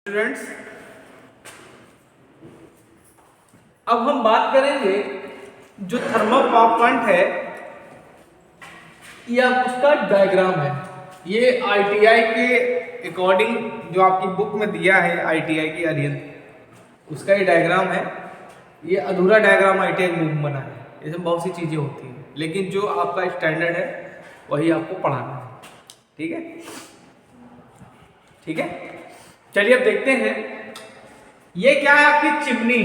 Students, अब हम बात करेंगे जो थर्मल पावर प्लांट है, ये आप उसका डायग्राम है। ये आईटीआई के अकॉर्डिंग जो आपकी बुक में दिया है, आईटीआई की आर्यन, उसका ये डायग्राम है। ये अधूरा डायग्राम आईटीआई बुक में बना है। इसमें बहुत सी चीज़ें होती हैं, लेकिन जो आपका स्टैंडर्ड है वही आपको पढ़ाना है। ठीक है, ठीक है। चलिए अब देखते हैं, ये क्या है आपकी चिमनी।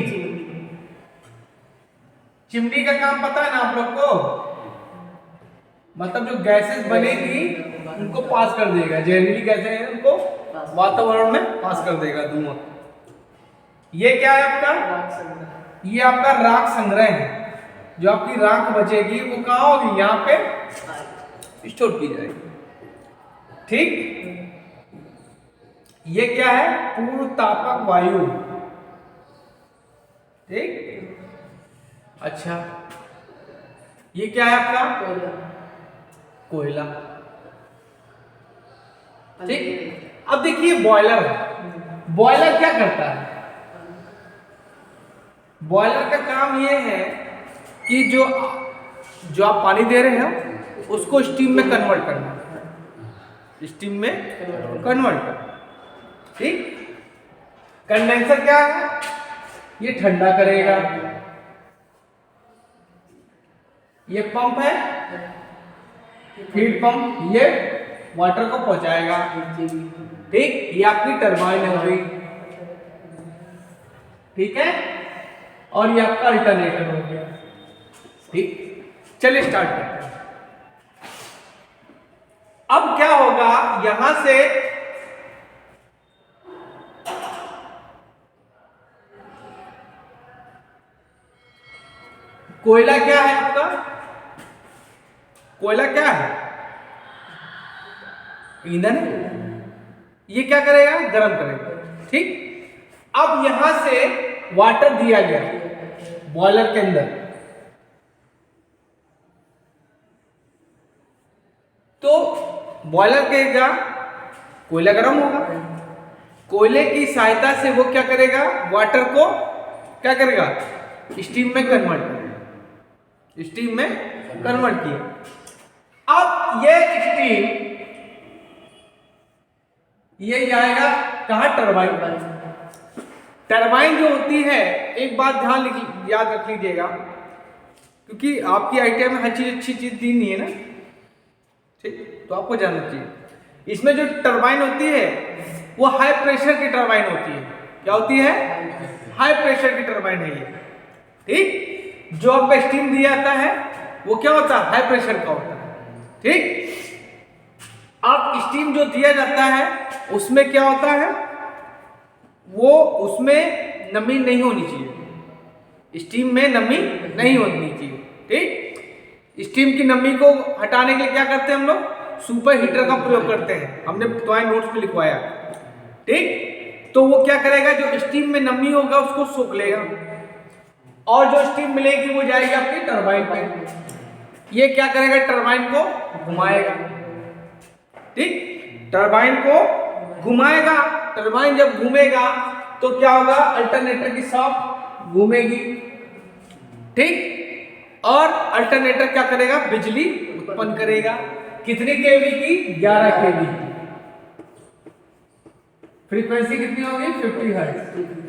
चिमनी का काम पता है ना आप लोग को, मतलब जो गैसेस बनेगी उनको पास कर देगा, जहरीली गैसें हैं उनको वातावरण में पास कर देगा धुआं। ये क्या है आपका, ये आपका राख संग्रह है। जो आपकी राख बचेगी वो कहाँ होगी, यहाँ पे स्टोर की जाएगी। ठीक, ये क्या है, पूर्व तापक वायु। ठीक, अच्छा, ये क्या है आपका, कोयला। ठीक, अब देखिए बॉयलर। बॉयलर क्या करता है, बॉयलर का काम ये है कि जो आप पानी दे रहे हो उसको स्टीम में कन्वर्ट करना, स्टीम में कन्वर्ट करना। ठीक, कंडेंसर क्या है, ये ठंडा करेगा। ये पंप है, फीड पंप, ये वाटर को पहुंचाएगा। ठीक, ये आपकी टरबाइन हो गई। ठीक है, और ये आपका अल्टरनेटर हो गया। ठीक, चलिए स्टार्ट करते हैं। अब क्या होगा, यहां से कोयला क्या है आपका, कोयला क्या है, ईंधन। ये क्या करेगा, गर्म करेगा। ठीक, अब यहां से वाटर दिया गया बॉयलर के अंदर, तो बॉयलर कहेगा कोयला गर्म होगा। कोयले की सहायता से वो क्या करेगा, वाटर को क्या करेगा, स्टीम में कन्वर्ट करेगा। स्टीम में कन्वर्ट किया। अब ये स्टीम ये जाएगा कहां, टरबाइन पर। टरबाइन जो होती है, एक बात याद रख लीजिएगा, क्योंकि आपकी आईटीआई में हर चीज अच्छी चीज दी नहीं है ना। ठीक, तो आपको जानना चाहिए। इसमें जो टरबाइन होती है वो हाई प्रेशर की टरबाइन होती है। क्या होती है, हाई प्रेशर की टरबाइन है ये। ठीक, जो आपका स्टीम दिया जाता है वो क्या होता है, हाई प्रेशर का होता है। ठीक, अब स्टीम जो दिया जाता है उसमें क्या होता है, वो उसमें नमी नहीं होनी चाहिए, स्टीम में नमी नहीं होनी चाहिए। ठीक, स्टीम की नमी को हटाने के लिए क्या करते हैं हम लोग, सुपर हीटर का प्रयोग करते हैं। हमने तुम्हारे नोट्स में लिखवाया। ठीक, तो वो क्या करेगा, जो स्टीम में नमी होगा उसको सोख लेगा, और जो स्टीम मिलेगी वो जाएगी आपकी टरबाइन पे। ये क्या करेगा, टरबाइन को घुमाएगा। ठीक, टरबाइन को घुमाएगा। टरबाइन जब घूमेगा तो क्या होगा, अल्टरनेटर की शाफ्ट घूमेगी। ठीक, और अल्टरनेटर क्या करेगा, बिजली उत्पन्न करेगा। कितने केवी की, 11 केवी। फ्रीक्वेंसी कितनी होगी, 50 हर्ट्ज।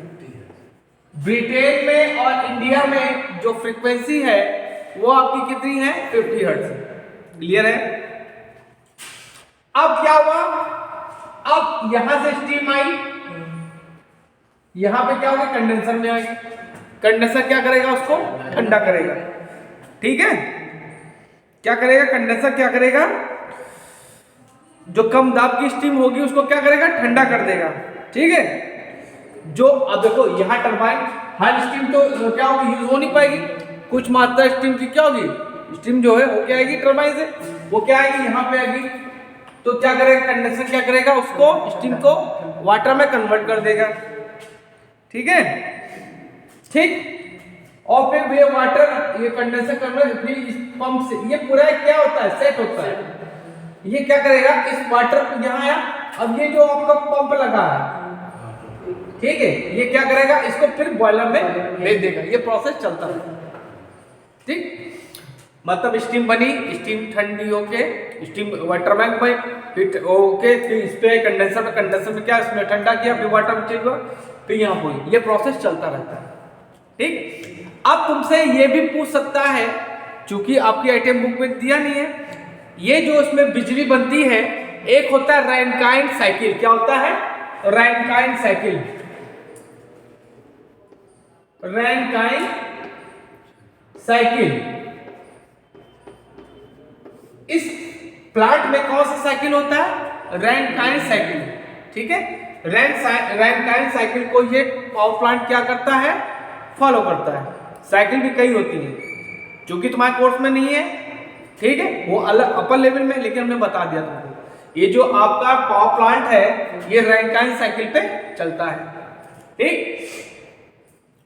ब्रिटेन में और इंडिया में जो फ्रीक्वेंसी है वो आपकी कितनी है, 50 हर्ट्ज। क्लियर है। अब क्या हुआ, अब यहां से स्टीम आई, यहां पे क्या होगा, कंडेंसर में आएगी। कंडेंसर क्या करेगा, उसको ठंडा करेगा। ठीक है, क्या करेगा कंडेंसर, क्या करेगा, जो कम दाब की स्टीम होगी उसको क्या करेगा, ठंडा कर देगा। ठीक है, जो अब देखो यहाँ टरबाइन, हर स्टीम तो क्या होगी, यूज हो नहीं पाएगी। कुछ मात्रा स्टीम की क्या होगी, स्टीम जो है वो क्या आएगी टरबाइन से, वो क्या आएगी, यहाँ पे आएगी। तो क्या करेगा, कंडेंसर क्या करेगा, उसको स्टीम को वाटर में कन्वर्ट कर देगा। ठीक है, ठीक, और फिर ये वाटर, ये कंडेंसर कन्वर्ट, फिर इस पंप से ये पूरा क्या होता है, सेट होता है। ये क्या करेगा, इस वाटर को यहाँ आया, अब ये जो आपका पंप लगा है ठीक है, ये क्या करेगा, इसको फिर बॉयलर में भेज देगा, ये प्रोसेस चलता है। ठीक, मतलब स्टीम बनी, स्टीम ठंडी होके स्टीम वाटर टरबाइन में फिर ओके, फिर इस पे कंडेंसर में, कंडेंसर में क्या इसमें ठंडा किया, फिर वाटर में चेंज हुआ, फिर यहाँ हुई, ये प्रोसेस चलता रहता है। ठीक, अब तुमसे ये भी पूछ सकता है, चूंकि आपकी आइटम बुक में दिया नहीं है, ये जो इसमें बिजली बनती है, एक होता है रैनकाइन साइकिल। क्या होता है? रैनकाइन साइकिल। रैनकाइन साइकिल, इस प्लांट में कौन सा साइकिल होता है? रैनकाइन साइकिल। ठीक है, रैनकाइन साइकिल को ये पावर प्लांट क्या करता है? फॉलो करता है। साइकिल भी कई होती है, जो कि तुम्हारे कोर्स में नहीं है, ठीक है, वो अलग अपर लेवल में, लेकिन हमने बता दिया तुमको। ये जो आपका पावर प्लांट है, ये रैनकाइन साइकिल पे चलता है। ठीक,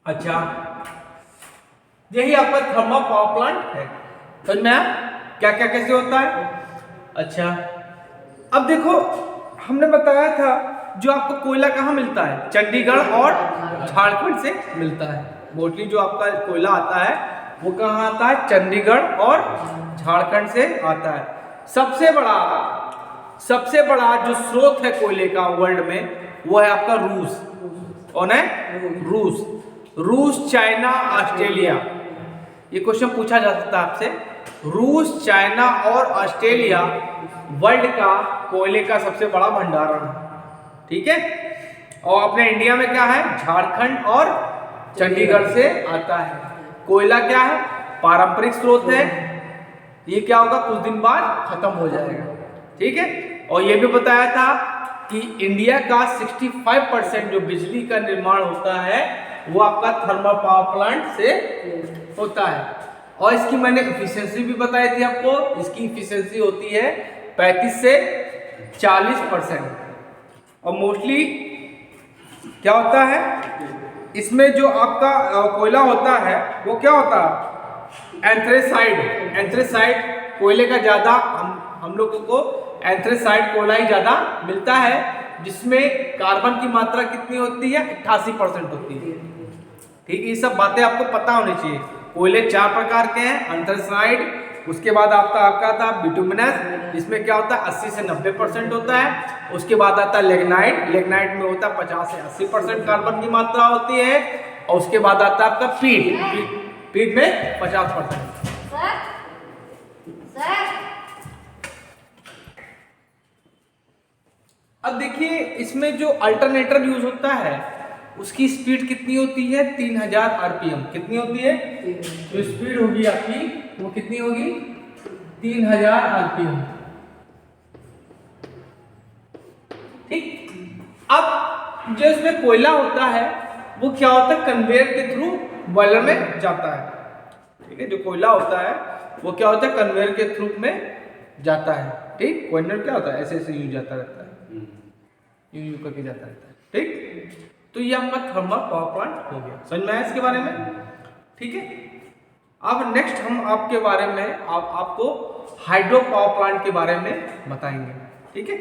अच्छा, यही आपका थर्मल पावर प्लांट है। समझ में आया क्या क्या कैसे होता है? अच्छा, अब देखो, हमने बताया था जो आपको कोयला कहाँ मिलता है? चंडीगढ़ और झारखंड से मिलता है। मोस्टली जो आपका कोयला आता है वो कहाँ आता है? चंडीगढ़ और झारखंड से आता है। सबसे बड़ा जो स्रोत है कोयले का वर्ल्ड में, वो है आपका रूस। कौन है? रूस, चाइना, ऑस्ट्रेलिया। ये क्वेश्चन पूछा जा सकता है आपसे। रूस, चाइना और ऑस्ट्रेलिया वर्ल्ड का कोयले का सबसे बड़ा भंडारण है। ठीक है, और अपने इंडिया में क्या है? झारखंड और चंडीगढ़ से आता है। कोयला क्या है? पारंपरिक स्रोत है। ये क्या होगा? कुछ दिन बाद खत्म हो जाएगा। ठीक है, और ये भी बताया था कि इंडिया का 65% जो बिजली का निर्माण होता है वो आपका थर्मल पावर प्लांट से होता है। और इसकी मैंने इफिशियंसी भी बताई थी आपको। इसकी इफिशियंसी होती है 35 से 40%। और मोस्टली क्या होता है, इसमें जो आपका कोयला होता है वो क्या होता है? एंथ्रेसाइड कोयले का ज्यादा, हम लोगों को एंथ्रेसाइड कोयला ही ज्यादा मिलता है, जिसमें कार्बन की मात्रा कितनी होती है? 88% होती है। ठीक है, ये सब बातें आपको पता होनी चाहिए। कोयले 4 प्रकार के हैं। एंथ्रेसाइड, उसके बाद आपका था बिटुमिनस, जिसमें क्या होता है 80 से 90% होता है। उसके बाद आता है लेग्नाइट में होता है 50 से 80% कार्बन की मात्रा होती है। और उसके बाद आता है आपका पीट में 50%। अब देखिए, इसमें जो अल्टरनेटर यूज होता है उसकी स्पीड कितनी होती है? 3000 आरपीएम। कितनी होती है? जो स्पीड होगी आपकी वो कितनी होगी? 3000 आरपीएम। ठीक, अब जो इसमें कोयला होता है वो क्या होता है? कन्वेयर के थ्रू बॉयलर में जाता है। ठीक है, जो कोयला होता है वो क्या होता है? कन्वेयर के थ्रू में जाता है। ठीक, कोयला क्या होता है? ऐसे यूज जाता रहता है, यूज करके जाता रहता है। ठीक, तो ये आपका थर्मल पावर प्लांट हो गया। समझ में आया इसके बारे में? ठीक है, अब नेक्स्ट हम आपके बारे में आपको हाइड्रो पावर प्लांट के बारे में बताएंगे। ठीक है।